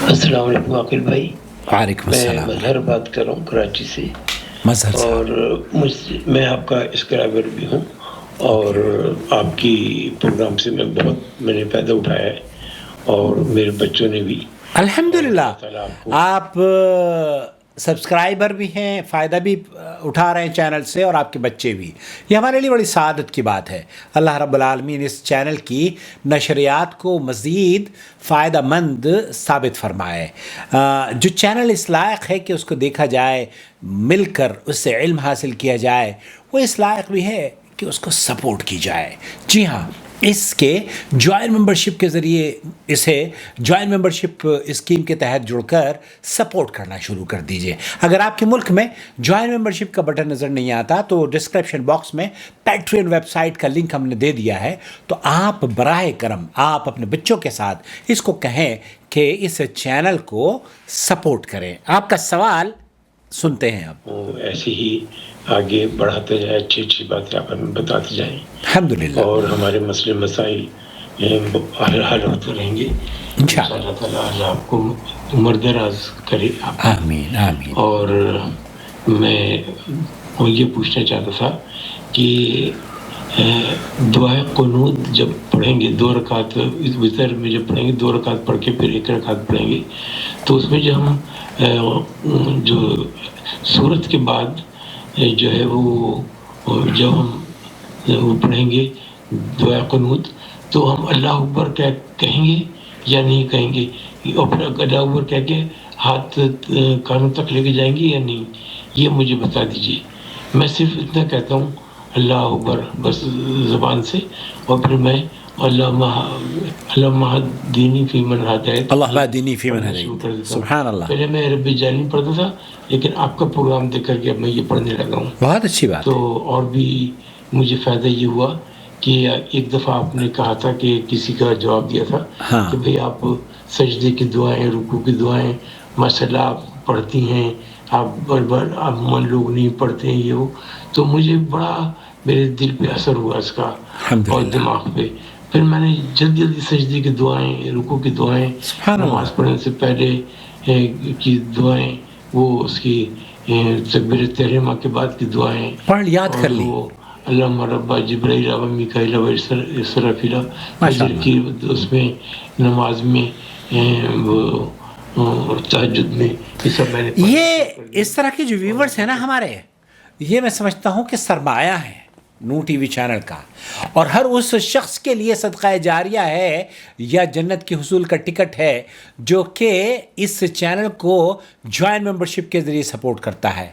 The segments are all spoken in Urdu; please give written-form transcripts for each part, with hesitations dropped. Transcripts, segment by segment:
السلام علیکم عاقل بھائی. وعلیکم میں السلام. مظہر بات کر رہا ہوں کراچی سے. مظہر صاحب. اور میں آپ کا اسکرائبر بھی ہوں، اور آپ کی پروگرام سے میں نے فائدہ اٹھایا ہے، اور میرے بچوں نے بھی. الحمدللہ اللہ تعالیٰ آپ کو آپ سبسکرائبر بھی ہیں، فائدہ بھی اٹھا رہے ہیں چینل سے، اور آپ کے بچے بھی. یہ ہمارے لیے بڑی سعادت کی بات ہے. اللہ رب العالمین اس چینل کی نشریات کو مزید فائدہ مند ثابت فرمائے. جو چینل اس لائق ہے کہ اس کو دیکھا جائے، مل کر اس سے علم حاصل کیا جائے، وہ اس لائق بھی ہے کہ اس کو سپورٹ کی جائے. جی ہاں، اس کے جوائن ممبرشپ کے ذریعے اسے جوائن ممبرشپ اسکیم کے تحت جڑ کر سپورٹ کرنا شروع کر دیجئے. اگر آپ کے ملک میں جوائن ممبرشپ کا بٹن نظر نہیں آتا تو ڈسکرپشن باکس میں پیٹرین ویب سائٹ کا لنک ہم نے دے دیا ہے، تو آپ براہ کرم آپ اپنے بچوں کے ساتھ اس کو کہیں کہ اس چینل کو سپورٹ کریں. آپ کا سوال سنتے ہیں. اب ایسے ہی آگے بڑھاتے جائیں، اچھی اچھی باتیں آپ ہمیں بتاتے جائیں، الحمدللہ اور ہمارے مسئلے مسائل حل ہوتے رہیں گے انشاءاللہ. اللہ تعالیٰ. اللہ آپ کو عمر دراز کرے آپ کی. آمین آمین. اور میں یہ پوچھنا چاہتا تھا کہ دعائے قنوت جب پڑھیں گے 2 رکعت وتر میں جب پڑھیں گے، 2 رکعت پڑھ کے پھر 1 رکعت پڑھیں گے، تو اس میں جو ہم جو سورت کے بعد جو ہے وہ جب ہم وہ پڑھیں گے دعائے قنوت، تو ہم اللہ اکبر کہیں گے یا نہیں کہیں گے، اور پھر اللہ اکبر کہہ کے ہاتھ کانوں تک لے کے جائیں گے یا نہیں، یہ مجھے بتا دیجیے. میں صرف اتنا کہتا ہوں اللہ اکبر بس زبان سے، اور پھر میں اللہ دینی فی من ہدایت اللہ دینی فی من شروع ہدیت. کر دیتا ہوں. سبحان اللہ. پہلے میں رب جعلنی پڑھتا تھا، لیکن آپ کا پروگرام دیکھ کر کے اب میں یہ پڑھنے لگا ہوں. بہت اچھی بات تو ہے. اور بھی مجھے فائدہ یہ ہوا کہ ایک دفعہ آپ نے کہا تھا کہ کسی کا جواب دیا تھا ہاں. کہ بھئی آپ سجدے کی دعائیں، رکوع کی دعائیں ماشاءاللہ آپ پڑھتی ہیں، آپ من لوگ نہیں پڑھتے ہیں یہ وہ. تو مجھے بڑا میرے دل پہ اثر ہوا اس کا اور دماغ پہ. پھر میں نے جلدی سجدے کی دعائیں، رکوع کی دعائیں، سبحان اللہ. نماز پڑھنے سے پہلے کی دعائیں، وہ اس کی تکبیر تحریمہ کے بعد کی دعائیں پڑھ یاد کر لی. وہ اللہم رب جبرائیل و میکائیل و اسرافیل، فجر کی اس میں نماز میں، وہ تہجد میں، یہ سب میں نے یہ اس طرح کے جو ویورز ہیں نا ہمارے، یہ میں سمجھتا ہوں کہ سرمایہ ہے نو ٹی وی چینل کا، اور ہر اس شخص کے لیے صدقہ جاریہ ہے یا جنت کے حصول کا ٹکٹ ہے جو کہ اس چینل کو جوائن ممبرشپ کے ذریعے سپورٹ کرتا ہے.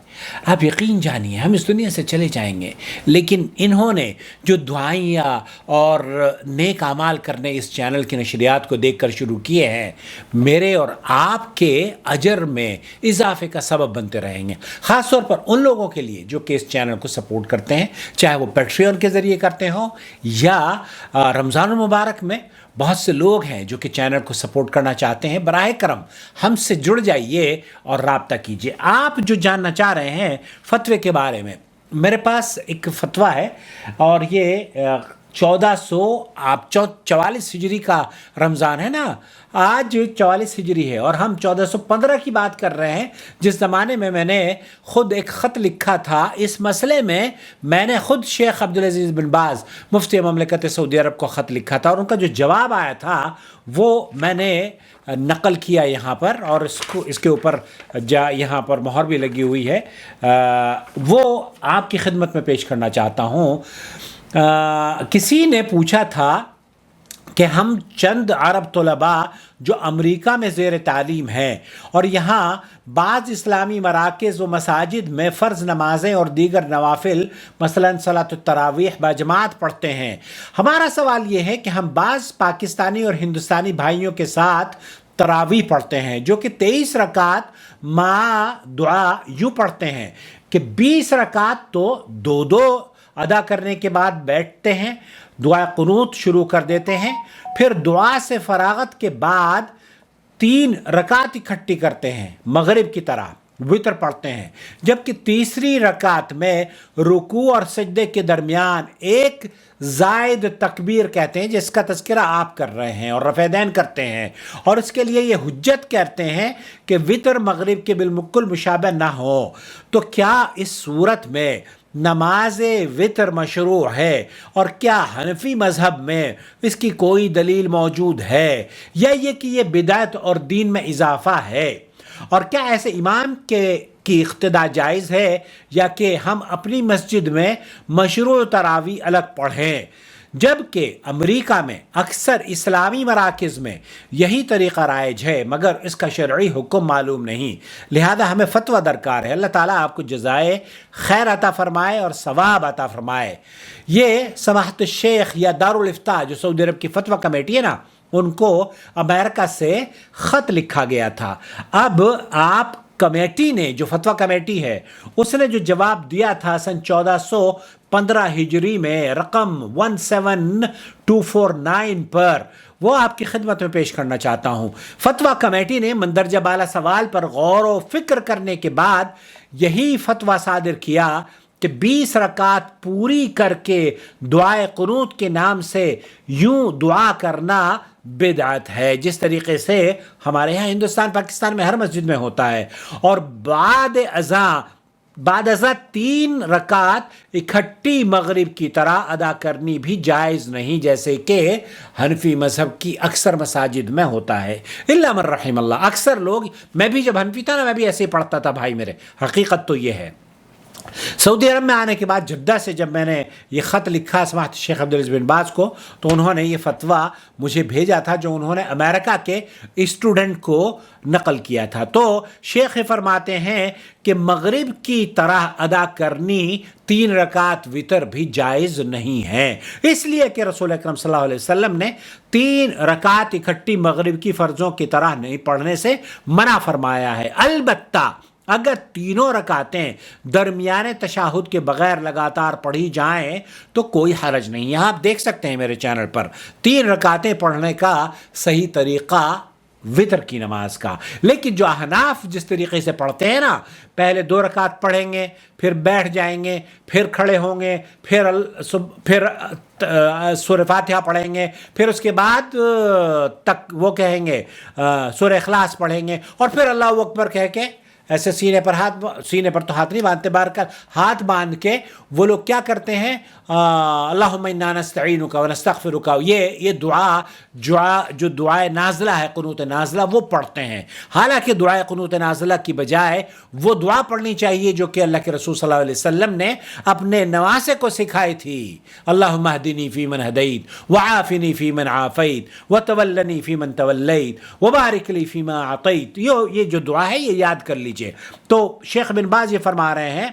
آپ یقین جانیے ہم اس دنیا سے چلے جائیں گے، لیکن انہوں نے جو دعائیاں اور نیک اعمال کرنے اس چینل کی نشریات کو دیکھ کر شروع کیے ہیں، میرے اور آپ کے اجر میں اضافے کا سبب بنتے رہیں گے. خاص طور پر ان لوگوں کے لیے جو کہ اس چینل کو سپورٹ کرتے ہیں، چاہے وہ پیٹریون کے ذریعے کرتے ہوں یا رمضان المبارک میں. بہت سے لوگ ہیں جو کہ چینل کو سپورٹ کرنا چاہتے ہیں. براہ کرم ہم سے جڑ جائیے اور رابطہ کیجیے. آپ جو جاننا چاہ رہے ہیں فتوے کے بارے میں، میرے پاس ایک فتویٰ ہے، اور یہ 1444 ہجری کا رمضان ہے نا، آج 44 ہجری ہے اور ہم 1415 کی بات کر رہے ہیں، جس زمانے میں میں نے خود ایک خط لکھا تھا اس مسئلے میں. میں نے خود شیخ عبدالعزیز بن باز مفتی مملکت سعودی عرب کو خط لکھا تھا، اور ان کا جو جواب آیا تھا وہ میں نے نقل کیا یہاں پر، اور اس کے اوپر یہاں پر مہر بھی لگی ہوئی ہے، وہ آپ کی خدمت میں پیش کرنا چاہتا ہوں. کسی نے پوچھا تھا کہ ہم چند عرب طلباء جو امریکہ میں زیر تعلیم ہیں اور یہاں بعض اسلامی مراکز و مساجد میں فرض نمازیں اور دیگر نوافل مثلا صلاۃ التراویح باجماعت پڑھتے ہیں. ہمارا سوال یہ ہے کہ ہم بعض پاکستانی اور ہندوستانی بھائیوں کے ساتھ تراویح پڑھتے ہیں جو کہ 23 رکعت مع دعا یوں پڑھتے ہیں کہ 20 رکعت تو 2 ادا کرنے کے بعد بیٹھتے ہیں، دعا قنوت شروع کر دیتے ہیں، پھر دعا سے فراغت کے بعد 3 رکعت اکٹھی کرتے ہیں مغرب کی طرح، وطر پڑھتے ہیں، جبکہ تیسری رکعت میں رکوع اور سجدے کے درمیان ایک زائد تکبیر کہتے ہیں جس کا تذکرہ آپ کر رہے ہیں اور رفع دین کرتے ہیں، اور اس کے لیے یہ حجت کرتے ہیں کہ وطر مغرب کے بالکل مشابہ نہ ہو۔ تو کیا اس صورت میں نماز وطر مشروع ہے، اور کیا حنفی مذہب میں اس کی کوئی دلیل موجود ہے، یا یہ کہ یہ بدعت اور دین میں اضافہ ہے؟ اور کیا ایسے امام کی اقتداء جائز ہے، یا کہ ہم اپنی مسجد میں مشروع تراویح الگ پڑھیں؟ جبکہ امریکہ میں اکثر اسلامی مراکز میں یہی طریقہ رائج ہے، مگر اس کا شرعی حکم معلوم نہیں، لہذا ہمیں فتویٰ درکار ہے۔ اللہ تعالیٰ آپ کو جزائے خیر عطا فرمائے اور ثواب عطا فرمائے۔ یہ سماحت الشیخ یا دارالافتاء جو سعودی عرب کی فتویٰ کمیٹی ہے نا، ان کو امریکہ سے خط لکھا گیا تھا۔ اب آپ کمیٹی نے، جو فتویٰ کمیٹی ہے، اس نے جو جواب دیا تھا سن 1415 ہجری میں رقم 17249 پر، وہ آپ کی خدمت میں پیش کرنا چاہتا ہوں۔ فتویٰ کمیٹی نے مندرجہ بالا سوال پر غور و فکر کرنے کے بعد یہی فتویٰ صادر کیا کہ 20 رکعت پوری کر کے دعائے قنوت کے نام سے یوں دعا کرنا بدعت ہے، جس طریقے سے ہمارے یہاں ہندوستان پاکستان میں ہر مسجد میں ہوتا ہے، اور بعد ازاں 3 رکعت اکٹھی مغرب کی طرح ادا کرنی بھی جائز نہیں، جیسے کہ حنفی مذہب کی اکثر مساجد میں ہوتا ہے، الا من رحم اللہ۔ اکثر لوگ، میں بھی جب حنفی تھا نا، میں بھی ایسے ہی پڑھتا تھا بھائی میرے، حقیقت تو یہ ہے۔ سعودی عرب میں آنے کے بعد جدہ سے جب میں نے یہ خط لکھا سماحت شیخ عبدالعزیز بن باز کو، تو انہوں نے یہ فتویٰ مجھے بھیجا تھا جو انہوں نے امریکہ کے اسٹوڈنٹ کو نقل کیا تھا۔ تو شیخ فرماتے ہیں کہ مغرب کی طرح ادا کرنی 3 رکعت وطر بھی جائز نہیں ہے، اس لیے کہ رسول اکرم صلی اللہ علیہ وسلم نے 3 رکعت اکٹھی مغرب کی فرضوں کی طرح نہیں پڑھنے سے منع فرمایا ہے۔ البتہ اگر تینوں رکعتیں درمیانے تشہد کے بغیر لگاتار پڑھی جائیں تو کوئی حرج نہیں۔ یہاں آپ دیکھ سکتے ہیں میرے چینل پر 3 رکعتیں پڑھنے کا صحیح طریقہ وطر کی نماز کا، لیکن جو احناف جس طریقے سے پڑھتے ہیں نا، پہلے 2 رکعت پڑھیں گے، پھر بیٹھ جائیں گے، پھر کھڑے ہوں گے، پھر سورہ فاتحہ پڑھیں گے، پھر اس کے بعد وہ کہیں گے سورہ اخلاص پڑھیں گے، اور پھر اللہ اکبر کہہ کے ایسے سینے پر تو ہاتھ نہیں باندھتے، بار کر ہاتھ باندھ کے وہ لوگ کیا کرتے ہیں، اللہم انا نستعینک ونستغفرک، یہ دعا جو دعائے نازلہ ہے، قنوت نازلہ، وہ پڑھتے ہیں۔ حالانکہ دعائے قنوت نازلہ کی بجائے وہ دعا پڑھنی چاہیے جو کہ اللہ کے رسول صلی اللہ علیہ وسلم نے اپنے نواسے کو سکھائی تھی، اللہم اہدنی فیمن ہدیت وعافنی فیمن عافیت وتولنی فیمن تولیت وبارک لی فیما اعطیت۔ یہ جو دعا ہے یہ یاد کر لیجیے۔ تو شیخ بن باز یہ فرما رہے ہیں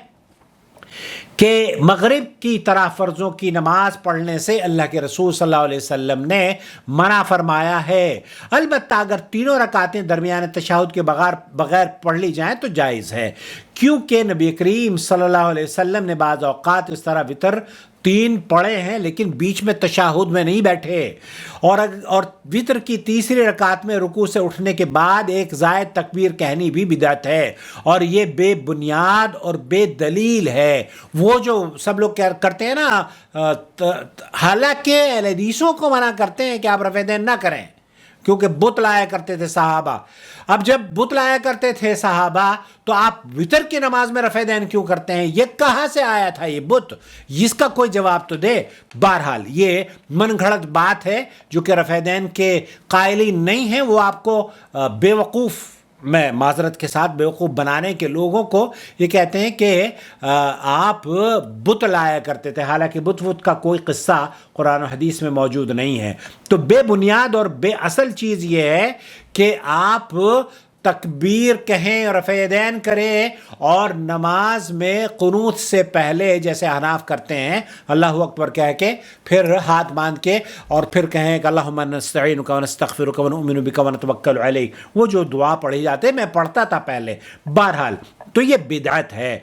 کہ مغرب کی طرح فرضوں کی نماز پڑھنے سے اللہ کے رسول صلی اللہ علیہ وسلم نے منع فرمایا ہے۔ البتہ اگر تینوں رکعتیں درمیان تشہد کے بغیر پڑھ لی جائیں تو جائز ہے، کیونکہ نبی کریم صلی اللہ علیہ وسلم نے بعض اوقات اس طرح وطر 3 پڑھے ہیں لیکن بیچ میں تشہد میں نہیں بیٹھے، اور وطر کی تیسری رکعت میں رکوع سے اٹھنے کے بعد ایک زائد تکبیر کہنی بھی بدعت ہے، اور یہ بے بنیاد اور بے دلیل ہے۔ وہ جو سب لوگ کرتے ہیں نا، حالانکہ اہل حدیثوں کو منع کرتے ہیں کہ آپ رفع دین نہ کریں، کیونکہ بت لایا کرتے تھے صحابہ۔ اب جب بت لایا کرتے تھے صحابہ تو آپ وطر کی نماز میں رفع دین کیوں کرتے ہیں؟ یہ کہاں سے آیا تھا یہ بت؟ اس کا کوئی جواب تو دے۔ بہرحال یہ من گھڑت بات ہے جو کہ رفع دین کے قائلین نہیں ہیں، وہ آپ کو بیوقوف، میں معذرت کے ساتھ بیوقوف بنانے کے لوگوں کو یہ کہتے ہیں کہ آپ بت لایا کرتے تھے، حالانکہ بت کا کوئی قصہ قرآن و حدیث میں موجود نہیں ہے۔ تو بے بنیاد اور بے اصل چیز یہ ہے کہ آپ تکبیر کہیں، رفع دین کریں، اور نماز میں قنوت سے پہلے جیسے احناف کرتے ہیں اللہ اکبر کہہ کے پھر ہاتھ باندھ کے اور پھر کہیں کہ اللہم نستعینک ونستغفرک ونؤمن بک ونتوکل علیک، وہ جو دعا پڑھی جاتے میں پڑھتا تھا پہلے۔ بہرحال تو یہ بدعت ہے۔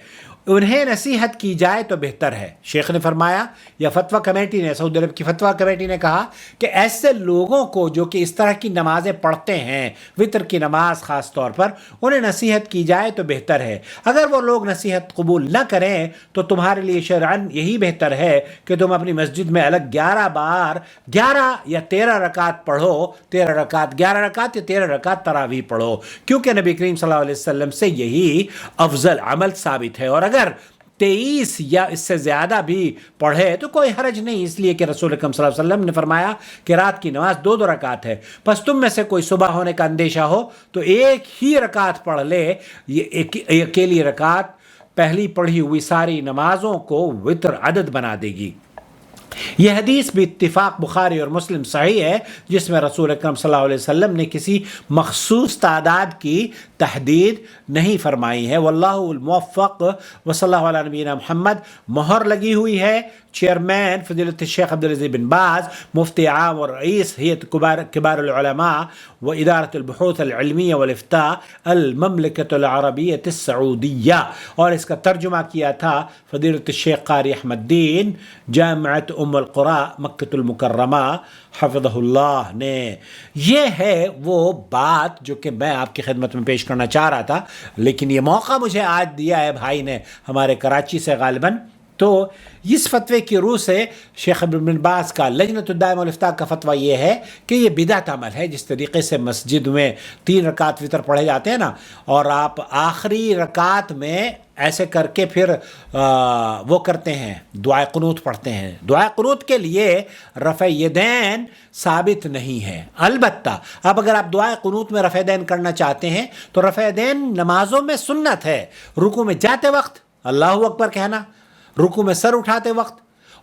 انہیں نصیحت کی جائے تو بہتر ہے. شیخ نے فرمایا یا فتویٰ کمیٹی نے، سعودی عرب کی فتویٰ کمیٹی نے کہا کہ ایسے لوگوں کو جو کہ اس طرح کی نمازیں پڑھتے ہیں، وطر کی نماز خاص طور پر، انہیں نصیحت کی جائے تو بہتر ہے. اگر وہ لوگ نصیحت قبول نہ کریں تو تمہارے لیے شرعاً یہی بہتر ہے کہ تم اپنی مسجد میں الگ 11 یا 13 رکعت پڑھو، 11 رکعت یا 13 رکعت تراویح پڑھو، کیونکہ نبی کریم صلی اللہ علیہ وسلم سے یہی افضل عمل ثابت ہے. اور اگر 23 یا اس سے زیادہ بھی پڑھے تو کوئی حرج نہیں، اس لیے کہ رسول اکرم صلی اللہ علیہ وسلم نے فرمایا کہ رات کی نماز 2 رکعت ہے. پس تم میں سے کوئی صبح ہونے کا اندیشہ ہو تو ایک ہی رکعت پڑھ لے. یہ اکیلی رکعت پہلی پڑھی ہوئی ساری نمازوں کو وطر عدد بنا دے گی. یہ حدیث بھی اتفاق بخاری اور مسلم صحیح ہے، جس میں رسول اکرم صلی اللہ علیہ وسلم نے کسی مخصوص تعداد کی تحدید نہیں فرمائی ہے. واللہ الموفق وصلی اللہ علیہ نبینا محمد. مہر لگی ہوئی ہے چیئرمین فضیلت الشیخ عبدالعزیز بن باز، مفتی عام اور رئیس ہیئت کبار العلماء و ادارۃ البحوث العلمیہ والافتاء المملکۃ العربیۃ السعودیہ، اور اس کا ترجمہ کیا تھا فضیلت الشیخ قاری احمد الدین جامعۃ ام القری مکۃ المکرمہ حفظہ اللہ نے. یہ ہے وہ بات جو کہ میں آپ کی خدمت میں پیش کرنا چاہ رہا تھا، لیکن یہ موقع مجھے آج دیا ہے بھائی نے ہمارے کراچی سے غالباً. تو اس فتوے کی روح سے شیخ بن باز کا لجنۃ الدائمہ والافتاء کا فتویٰ یہ ہے کہ یہ بدعت عمل ہے. جس طریقے سے مسجد میں 3 رکعت وطر پڑھے جاتے ہیں نا، اور آپ آخری رکعت میں ایسے کر کے پھر وہ کرتے ہیں، دعائے قنوت پڑھتے ہیں. دعائے قنوت کے لیے رفع یدین ثابت نہیں ہے. البتہ اب اگر آپ دعائے قنوت میں رفع یدین کرنا چاہتے ہیں تو رفع یدین نمازوں میں سنت ہے. رکوع میں جاتے وقت اللہ اکبر کہنا، رکوع میں سر اٹھاتے وقت،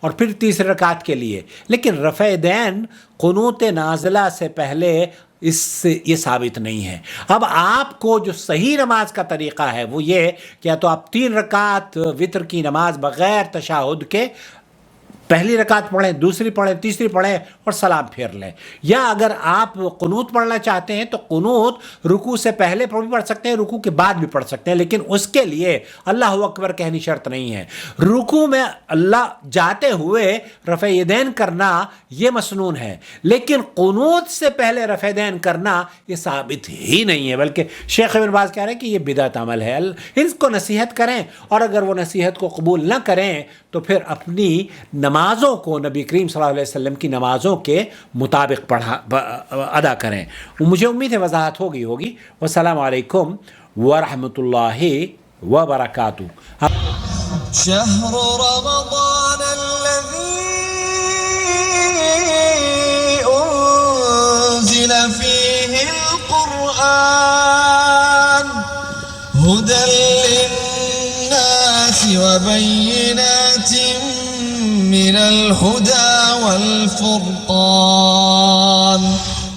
اور پھر تیسری رکعت کے لیے. لیکن رفع یدین قنوت نازلہ سے پہلے اس سے یہ ثابت نہیں ہے. اب آپ کو جو صحیح نماز کا طریقہ ہے وہ یہ کہ یا تو آپ 3 رکعت وطر کی نماز بغیر تشہد کے پہلی رکعت پڑھیں، دوسری پڑھیں، تیسری پڑھیں اور سلام پھیر لیں. یا اگر آپ قنوت پڑھنا چاہتے ہیں تو قنوت رکوع سے پہلے بھی پڑھ سکتے ہیں، رکوع کے بعد بھی پڑھ سکتے ہیں، لیکن اس کے لیے اللہ اکبر کہنی شرط نہیں ہے. رکوع میں اللہ جاتے ہوئے رفع یدین کرنا یہ مسنون ہے، لیکن قنوت سے پہلے رفع یدین کرنا یہ ثابت ہی نہیں ہے. بلکہ شیخ ابن باز کہہ رہے ہیں کہ یہ بدعت عمل ہے. ان کو نصیحت کریں، اور اگر وہ نصیحت کو قبول نہ کریں تو پھر اپنی نمازوں کو نبی کریم صلی اللہ علیہ وسلم کی نمازوں کے مطابق ادا کریں. مجھے امید ہے وضاحت ہوگی. والسلام علیکم ورحمۃ اللہ وبرکاتہ. شهر رمضان الذي أنزل فيه القرآن هدى للناس وبينات من الهدى والفرقان